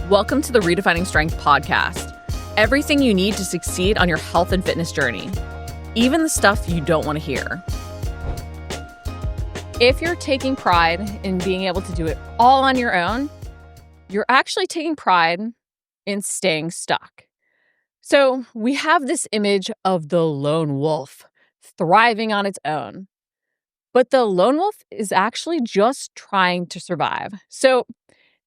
Welcome to the Redefining Strength podcast. Everything you need to succeed on your health and fitness journey, even the stuff you don't want to hear. If you're taking pride in being able to do it all on your own, you're actually taking pride in staying stuck. So we have this image of the lone wolf thriving on its own. But the lone wolf is actually just trying to survive. So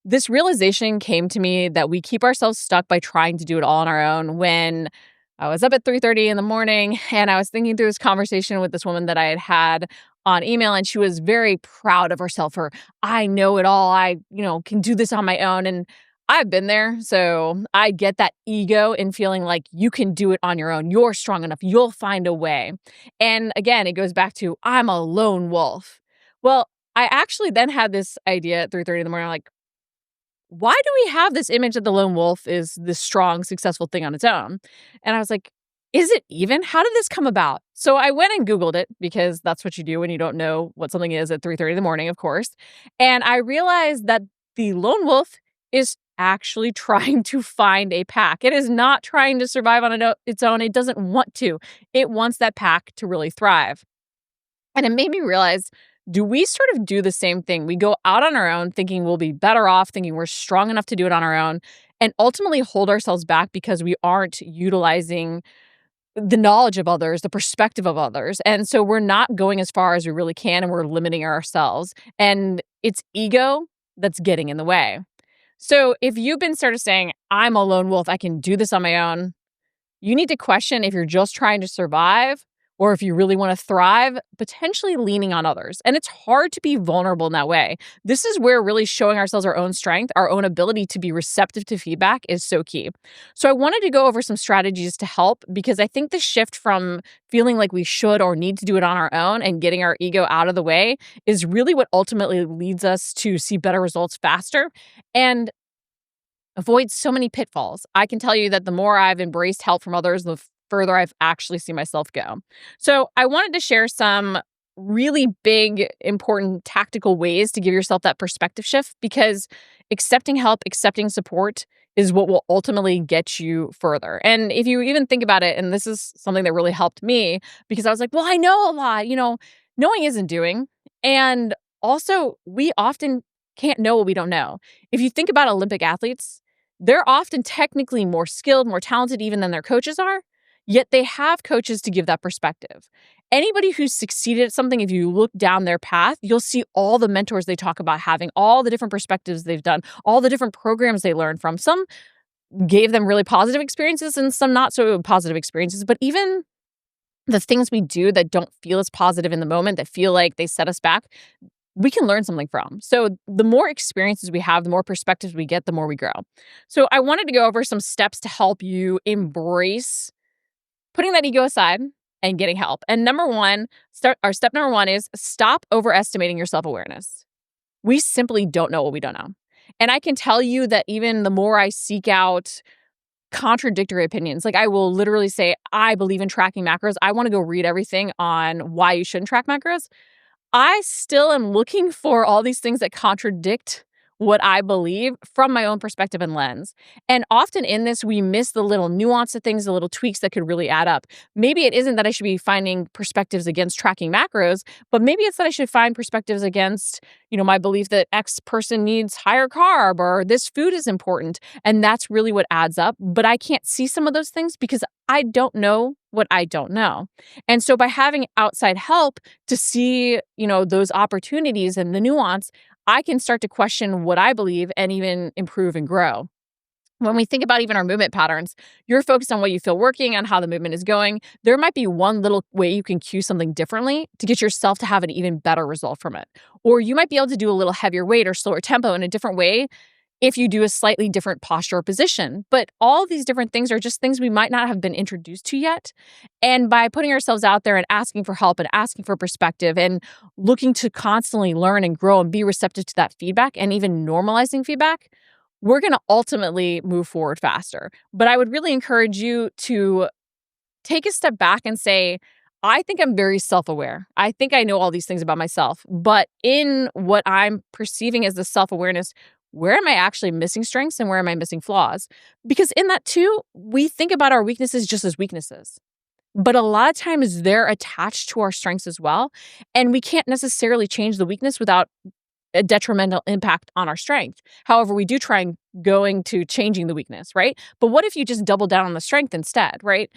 this realization came to me that we keep ourselves stuck by trying to do it all on our own when I was up at 3:30 in the morning and I was thinking through this conversation with this woman that I had on email, and she was very proud of herself for, I know it all. I, can do this on my own. And I've been there. So I get that ego and feeling like you can do it on your own. You're strong enough. You'll find a way. And again, it goes back to I'm a lone wolf. Well, I actually then had this idea at 3:30 in the morning. I'm like, why do we have this image that the lone wolf is this strong, successful thing on its own? And I was like, is it even? How did this come about? So I went and Googled it because that's what you do when you don't know what something is at 3:30 in the morning, of course. And I realized that the lone wolf is actually trying to find a pack. It is not trying to survive on its own. It doesn't want to. It wants that pack to really thrive. And it made me realize, do we sort of do the same thing? We go out on our own thinking we'll be better off, thinking we're strong enough to do it on our own, and ultimately hold ourselves back because we aren't utilizing the knowledge of others, the perspective of others. And so we're not going as far as we really can, and we're limiting ourselves. And it's ego that's getting in the way. So if you've been sort of saying, I'm a lone wolf, I can do this on my own, you need to question if you're just trying to survive or if you really want to thrive, potentially leaning on others. And it's hard to be vulnerable in that way. This is where really showing ourselves our own strength, our own ability to be receptive to feedback is so key. So I wanted to go over some strategies to help because I think the shift from feeling like we should or need to do it on our own and getting our ego out of the way is really what ultimately leads us to see better results faster and avoid so many pitfalls. I can tell you that the more I've embraced help from others, the further I've actually seen myself go. So I wanted to share some really big, important tactical ways to give yourself that perspective shift because accepting help, accepting support is what will ultimately get you further. And if you even think about it, and this is something that really helped me because I was like, well, I know a lot, knowing isn't doing. And also we often can't know what we don't know. If you think about Olympic athletes, they're often technically more skilled, more talented even than their coaches are, yet they have coaches to give that perspective. Anybody who's succeeded at something, if you look down their path, you'll see all the mentors they talk about having, all the different perspectives they've done, all the different programs they learned from. Some gave them really positive experiences and some not so positive experiences, but even the things we do that don't feel as positive in the moment, that feel like they set us back, we can learn something from. So the more experiences we have, the more perspectives we get, the more we grow. So I wanted to go over some steps to help you embrace putting that ego aside and getting help. And step number one is stop overestimating your self-awareness. We simply don't know what we don't know. And I can tell you that even the more I seek out contradictory opinions, like I will literally say, I believe in tracking macros. I want to go read everything on why you shouldn't track macros. I still am looking for all these things that contradict what I believe from my own perspective and lens. And often in this, we miss the little nuance of things, the little tweaks that could really add up. Maybe it isn't that I should be finding perspectives against tracking macros, but maybe it's that I should find perspectives against, my belief that X person needs higher carb or this food is important. And that's really what adds up. But I can't see some of those things because I don't know what I don't know. And so by having outside help to see, those opportunities and the nuance, I can start to question what I believe and even improve and grow. When we think about even our movement patterns, you're focused on what you feel working, on how the movement is going. There might be one little way you can cue something differently to get yourself to have an even better result from it. Or you might be able to do a little heavier weight or slower tempo in a different way if you do a slightly different posture or position. But all these different things are just things we might not have been introduced to yet. And by putting ourselves out there and asking for help and asking for perspective and looking to constantly learn and grow and be receptive to that feedback and even normalizing feedback, we're going to ultimately move forward faster. But I would really encourage you to take a step back and say, I think I'm very self-aware. I think I know all these things about myself. But in what I'm perceiving as the self-awareness, where am I actually missing strengths and where am I missing flaws? Because in that too, we think about our weaknesses just as weaknesses. But a lot of times they're attached to our strengths as well. And we can't necessarily change the weakness without a detrimental impact on our strength. However, we do try and going to changing the weakness, right? But what if you just double down on the strength instead, right?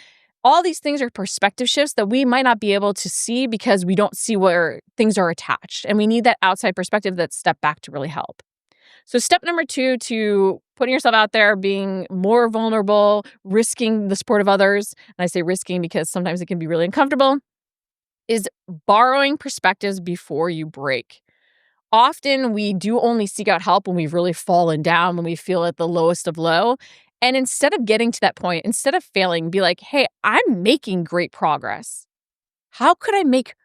All these things are perspective shifts that we might not be able to see because we don't see where things are attached. And we need that outside perspective, that step back to really help. So step number 2 to putting yourself out there, being more vulnerable, risking the support of others, and I say risking because sometimes it can be really uncomfortable, is borrowing perspectives before you break. Often we do only seek out help when we've really fallen down, when we feel at the lowest of low. And instead of getting to that point, instead of failing, be like, hey, I'm making great progress. How could I make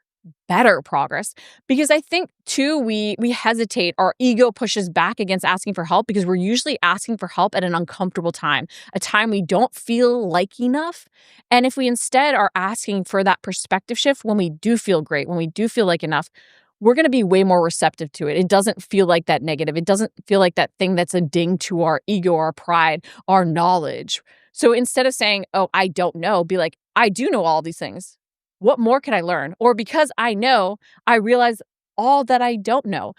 better progress? Because I think too, we hesitate. Our ego pushes back against asking for help because we're usually asking for help at an uncomfortable time, a time we don't feel like enough. And if we instead are asking for that perspective shift when we do feel great, when we do feel like enough, we're going to be way more receptive to it. It doesn't feel like that negative. It doesn't feel like that thing that's a ding to our ego, our pride, our knowledge. So instead of saying, oh, I don't know, be like, I do know all these things. What more can I learn? Or because I know, I realize all that I don't know.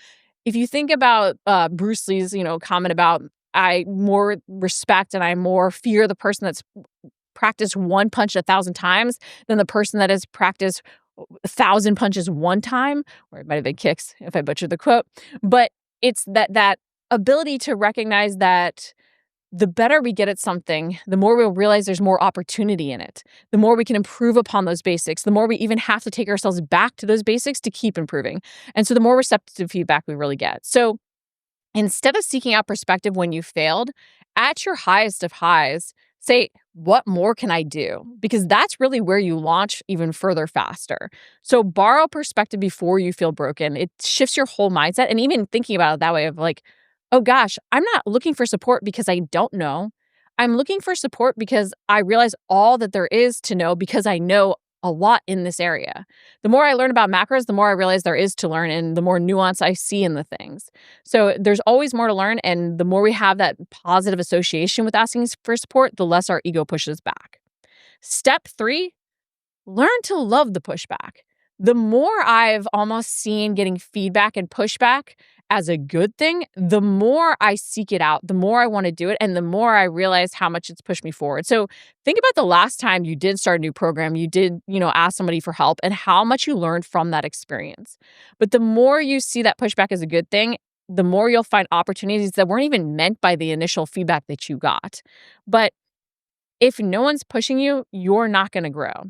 If you think about Bruce Lee's, comment about I more respect and I more fear the person that's practiced one punch 1,000 times than the person that has practiced 1,000 punches one time, or it might have been kicks if I butchered the quote. But it's that ability to recognize that the better we get at something, the more we'll realize there's more opportunity in it. The more we can improve upon those basics, the more we even have to take ourselves back to those basics to keep improving. And so the more receptive feedback we really get. So instead of seeking out perspective when you failed, at your highest of highs, say, what more can I do? Because that's really where you launch even further faster. So borrow perspective before you feel broken. It shifts your whole mindset. And even thinking about it that way of like, oh gosh, I'm not looking for support because I don't know. I'm looking for support because I realize all that there is to know because I know a lot in this area. The more I learn about macros, the more I realize there is to learn and the more nuance I see in the things. So there's always more to learn. And the more we have that positive association with asking for support, the less our ego pushes back. Step 3, learn to love the pushback. The more I've almost seen getting feedback and pushback as a good thing, the more I seek it out, the more I want to do it, and the more I realize how much it's pushed me forward. So think about the last time you did start a new program, you did, ask somebody for help and how much you learned from that experience. But the more you see that pushback as a good thing, the more you'll find opportunities that weren't even meant by the initial feedback that you got. But if no one's pushing you, you're not going to grow.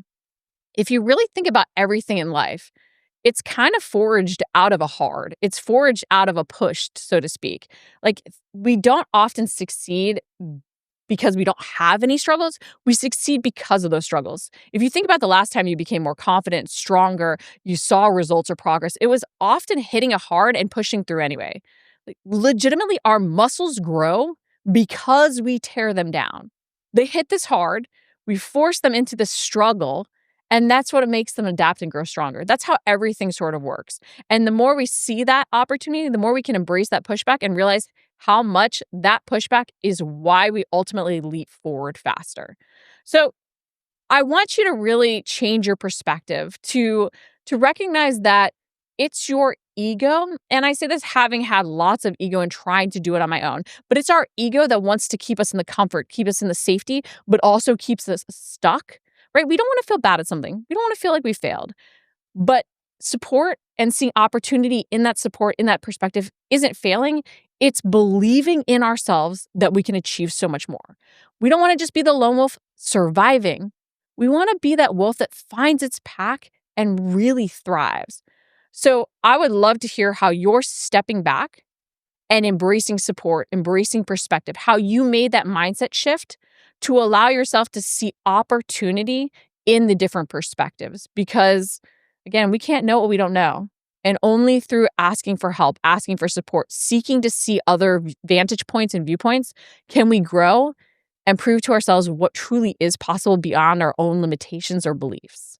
If you really think about everything in life, it's kind of forged out of a hard. It's forged out of a pushed, so to speak. Like we don't often succeed because we don't have any struggles. We succeed because of those struggles. If you think about the last time you became more confident, stronger, you saw results or progress, it was often hitting a hard and pushing through anyway. Like, legitimately, our muscles grow because we tear them down. They hit this hard. We force them into this struggle. And that's what makes them adapt and grow stronger. That's how everything sort of works. And the more we see that opportunity, the more we can embrace that pushback and realize how much that pushback is why we ultimately leap forward faster. So I want you to really change your perspective to recognize that it's your ego. And I say this having had lots of ego and trying to do it on my own, but it's our ego that wants to keep us in the comfort, keep us in the safety, but also keeps us stuck. Right? We don't want to feel bad at something. We don't want to feel like we failed. But support and seeing opportunity in that support, in that perspective, isn't failing. It's believing in ourselves that we can achieve so much more. We don't want to just be the lone wolf surviving. We want to be that wolf that finds its pack and really thrives. So I would love to hear how you're stepping back and embracing support, embracing perspective, how you made that mindset shift to allow yourself to see opportunity in the different perspectives. Because again, we can't know what we don't know. And only through asking for help, asking for support, seeking to see other vantage points and viewpoints can we grow and prove to ourselves what truly is possible beyond our own limitations or beliefs.